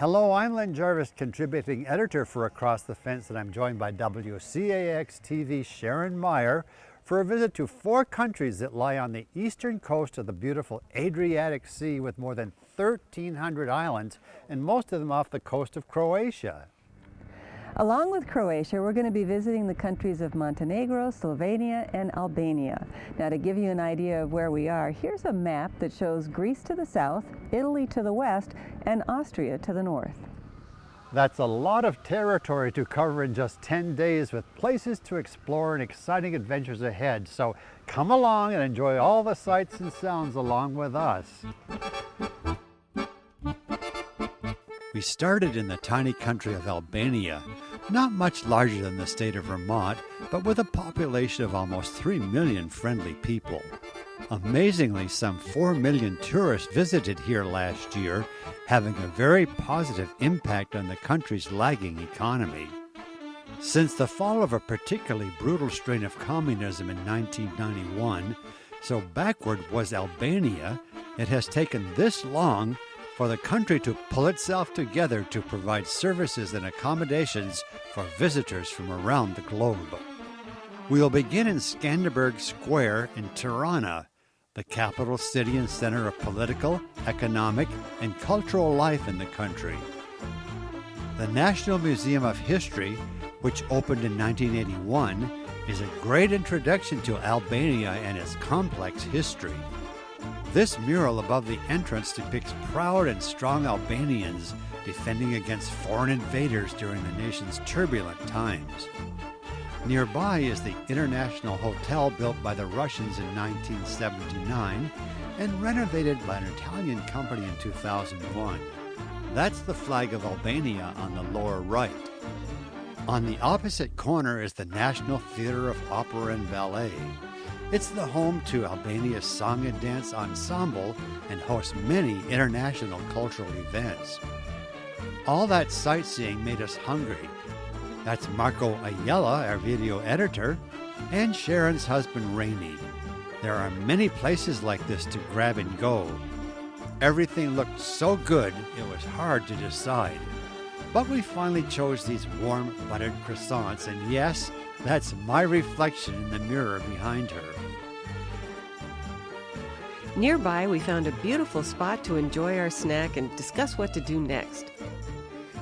Hello, I'm Len Jarvis, contributing editor for Across the Fence, and I'm joined by WCAX-TV Sharon Meyer for a visit to 4 countries that lie on the eastern coast of the beautiful Adriatic Sea with more than 1,300 islands, and most of them off the coast of Croatia. Along with Croatia, we're going to be visiting the countries of Montenegro, Slovenia, and Albania. Now, to give you an idea of where we are, here's a map that shows Greece to the south, Italy to the west, and Austria to the north. That's a lot of territory to cover in just 10 days with places to explore and exciting adventures ahead. So come along and enjoy all the sights and sounds along with us. We started in the tiny country of Albania, not much larger than the state of Vermont, but with a population of almost 3 million friendly people. Amazingly, some 4 million tourists visited here last year, having a very positive impact on the country's lagging economy. Since the fall of a particularly brutal strain of communism in 1991, so backward was Albania, it has taken this long for the country to pull itself together to provide services and accommodations for visitors from around the globe. We'll begin in Skanderberg Square in Tirana, the capital city and center of political, economic, and cultural life in the country. The National Museum of History, which opened in 1981, is a great introduction to Albania and its complex history. This mural above the entrance depicts proud and strong Albanians defending against foreign invaders during the nation's turbulent times. Nearby is the International Hotel built by the Russians in 1979 and renovated by an Italian company in 2001. That's the flag of Albania on the lower right. On the opposite corner is the National Theater of Opera and Ballet. It's the home to Albania's Song and Dance Ensemble and hosts many international cultural events. All that sightseeing made us hungry. That's Marco Ayala, our video editor, and Sharon's husband, Rainey. There are many places like this to grab and go. Everything looked so good, it was hard to decide. But we finally chose these warm buttered croissants, and yes, that's my reflection in the mirror behind her. Nearby, we found a beautiful spot to enjoy our snack and discuss what to do next.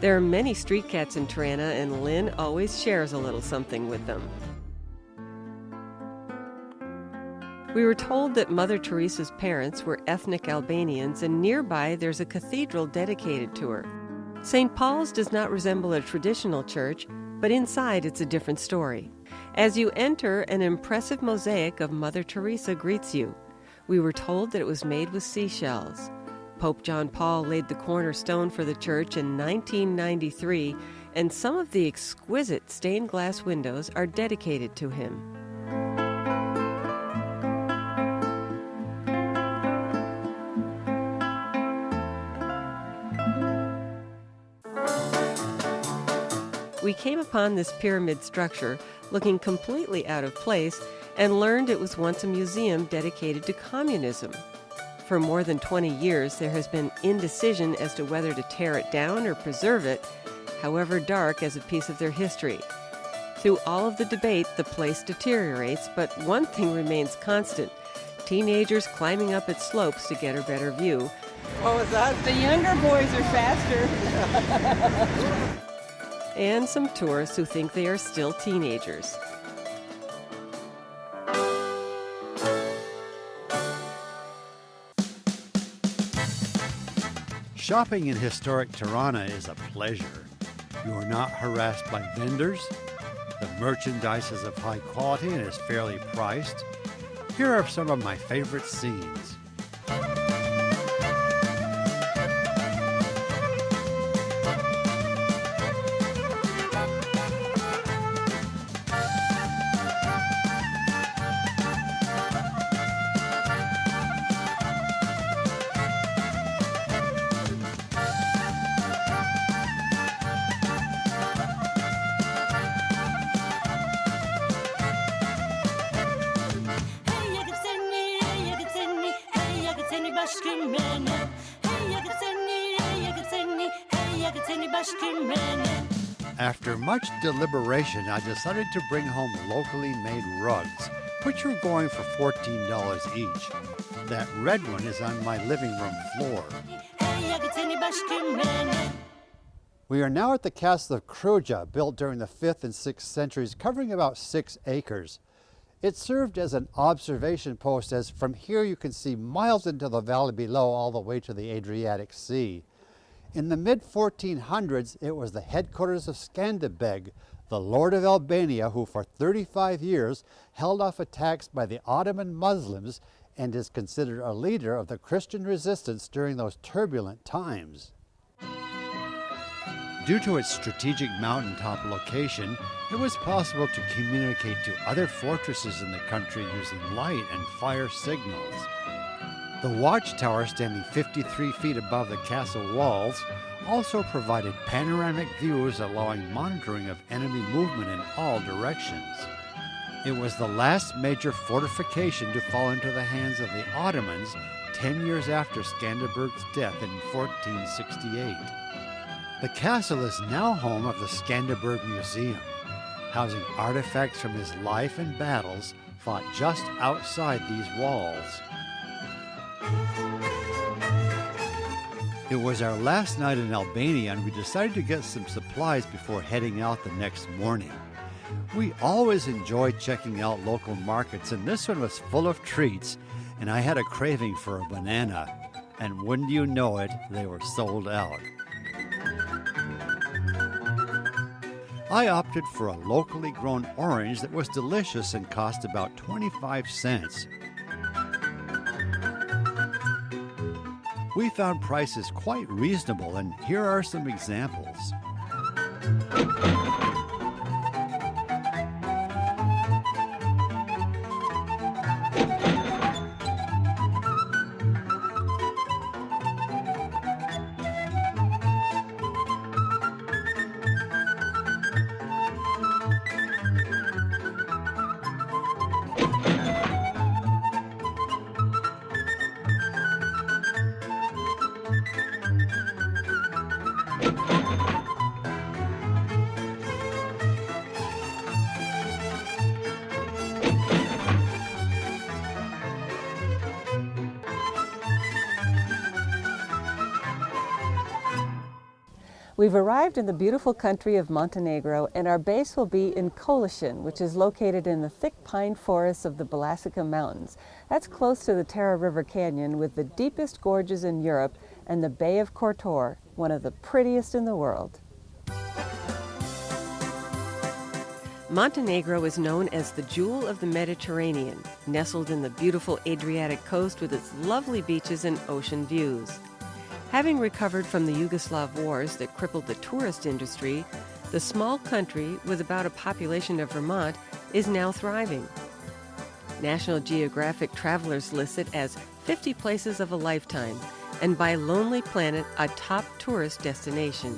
There are many street cats in Tirana, and Lynn always shares a little something with them. We were told that Mother Teresa's parents were ethnic Albanians, and nearby there's a cathedral dedicated to her. St. Paul's does not resemble a traditional church, but inside it's a different story. As you enter, an impressive mosaic of Mother Teresa greets you. We were told that it was made with seashells. Pope John Paul laid the cornerstone for the church in 1993, and some of the exquisite stained glass windows are dedicated to him. We came upon this pyramid structure looking completely out of place and learned it was once a museum dedicated to communism. For more than 20 years, there has been indecision as to whether to tear it down or preserve it, however dark as a piece of their history. Through all of the debate, the place deteriorates, but one thing remains constant: teenagers climbing up its slopes to get a better view. What was that? The younger boys are faster. And some tourists who think they are still teenagers. Shopping in historic Tirana is a pleasure. You are not harassed by vendors. The merchandise is of high quality and is fairly priced. Here are some of my favorite scenes. After much deliberation, I decided to bring home locally made rugs, which were going for $14 each. That red one is on my living room floor. We are now at the castle of Krka, built during the 5th and 6th centuries, covering about 6 acres. It served as an observation post, as from here you can see miles into the valley below all the way to the Adriatic Sea. In the mid-1400s, it was the headquarters of Skanderbeg, the Lord of Albania, who for 35 years held off attacks by the Ottoman Muslims and is considered a leader of the Christian resistance during those turbulent times. Due to its strategic mountaintop location, it was possible to communicate to other fortresses in the country using light and fire signals. The watchtower, standing 53 feet above the castle walls, also provided panoramic views allowing monitoring of enemy movement in all directions. It was the last major fortification to fall into the hands of the Ottomans 10 years after Skanderbeg's death in 1468. The castle is now home of the Skanderbeg Museum, housing artifacts from his life and battles fought just outside these walls. It was our last night in Albania, and we decided to get some supplies before heading out the next morning. We always enjoy checking out local markets, and this one was full of treats, and I had a craving for a banana. And wouldn't you know it, they were sold out. I opted for a locally grown orange that was delicious and cost about 25 cents. We found prices quite reasonable, and here are some examples. We've arrived in the beautiful country of Montenegro, and our base will be in Kolišin, which is located in the thick pine forests of the Balasica Mountains. That's close to the Tara River Canyon, with the deepest gorges in Europe and the Bay of Kortor, one of the prettiest in the world. Montenegro is known as the jewel of the Mediterranean, nestled in the beautiful Adriatic coast with its lovely beaches and ocean views. Having recovered from the Yugoslav wars that crippled the tourist industry, the small country, with about a population of Vermont, is now thriving. National Geographic travelers list it as 50 places of a lifetime, and by Lonely Planet, a top tourist destination.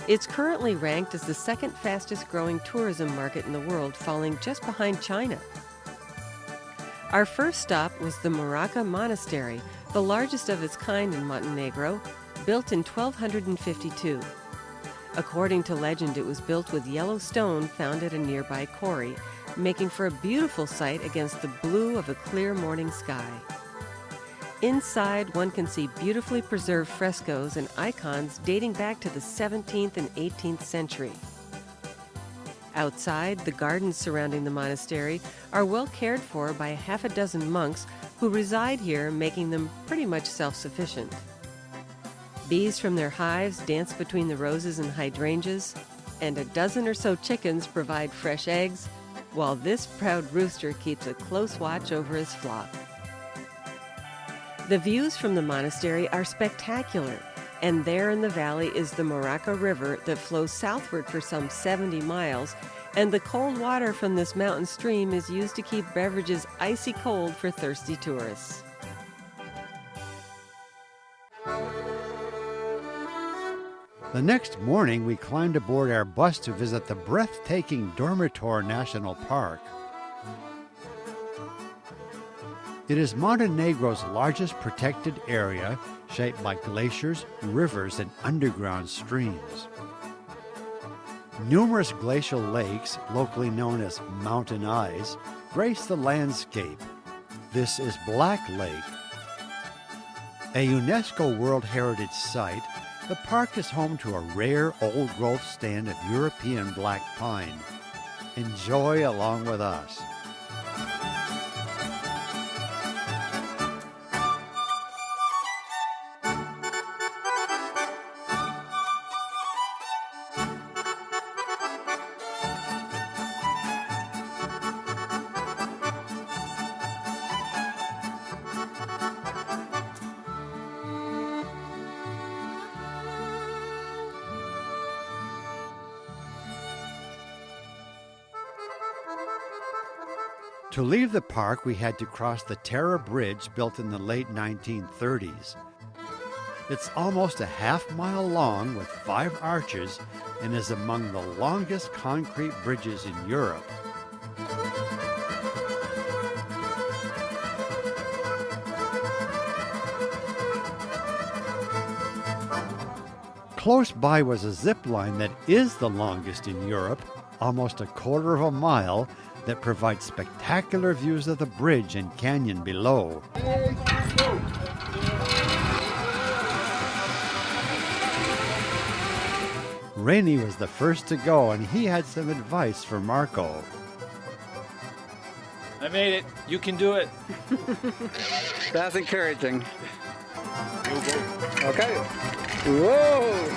It's currently ranked as the second fastest growing tourism market in the world, falling just behind China. Our first stop was the Maracas Monastery, the largest of its kind in Montenegro, built in 1252. According to legend, it was built with yellow stone found at a nearby quarry, making for a beautiful sight against the blue of a clear morning sky. Inside, one can see beautifully preserved frescoes and icons dating back to the 17th and 18th century. Outside, the gardens surrounding the monastery are well cared for by a half a dozen monks who reside here, making them pretty much self-sufficient. Bees from their hives dance between the roses and hydrangeas, and a dozen or so chickens provide fresh eggs, while this proud rooster keeps a close watch over his flock. The views from the monastery are spectacular, and there in the valley is the Maracas River that flows southward for some 70 miles, and the cold water from this mountain stream is used to keep beverages icy cold for thirsty tourists. The next morning, we climbed aboard our bus to visit the breathtaking Dormitory National Park. It is Montenegro's largest protected area, shaped by glaciers, rivers, and underground streams. Numerous glacial lakes, locally known as mountain eyes, grace the landscape. This is Black Lake. A UNESCO World Heritage Site, the park is home to a rare old-growth stand of European black pine. Enjoy along with us. To leave the park, we had to cross the Terra Bridge built in the late 1930s. It's almost a half-mile long with 5 arches and is among the longest concrete bridges in Europe. Close by was a zip line that is the longest in Europe, almost a quarter of a mile, that provides spectacular views of the bridge and canyon below. Rainey was the first to go, and he had some advice for Marco. I made it. You can do it. That's encouraging. Okay. Whoa!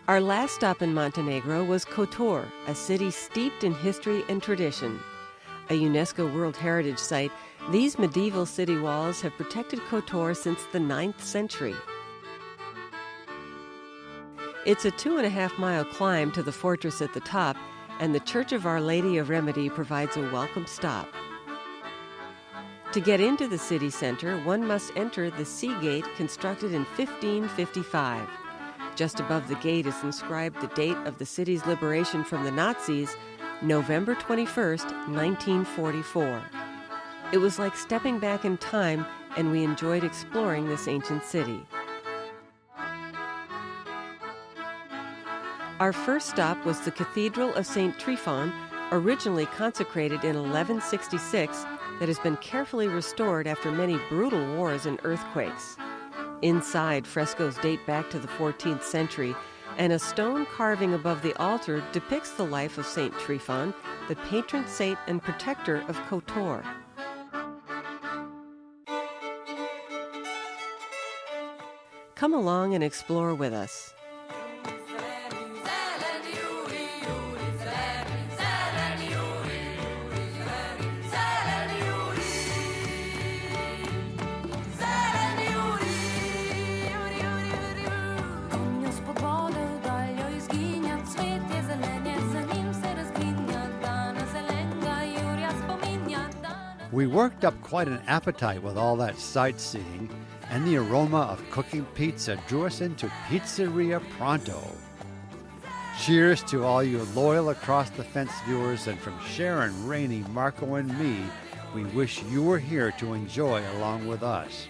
Our last stop in Montenegro was Kotor, a city steeped in history and tradition. A UNESCO World Heritage Site, these medieval city walls have protected Kotor since the 9th century. It's a 2.5-mile climb to the fortress at the top, and the Church of Our Lady of Remedy provides a welcome stop. To get into the city center, one must enter the Sea Gate, constructed in 1555. Just above the gate is inscribed the date of the city's liberation from the Nazis, November 21st, 1944. It was like stepping back in time, and we enjoyed exploring this ancient city. Our first stop was the Cathedral of St. Tryphon, originally consecrated in 1166, that has been carefully restored after many brutal wars and earthquakes. Inside, frescoes date back to the 14th century, and a stone carving above the altar depicts the life of St. Tryphon, the patron saint and protector of Kotor. Come along and explore with us. We worked up quite an appetite with all that sightseeing, and the aroma of cooking pizza drew us into Pizzeria Pronto. Cheers to all you loyal Across the Fence viewers, and from Sharon, Rainey, Marco, and me, we wish you were here to enjoy along with us.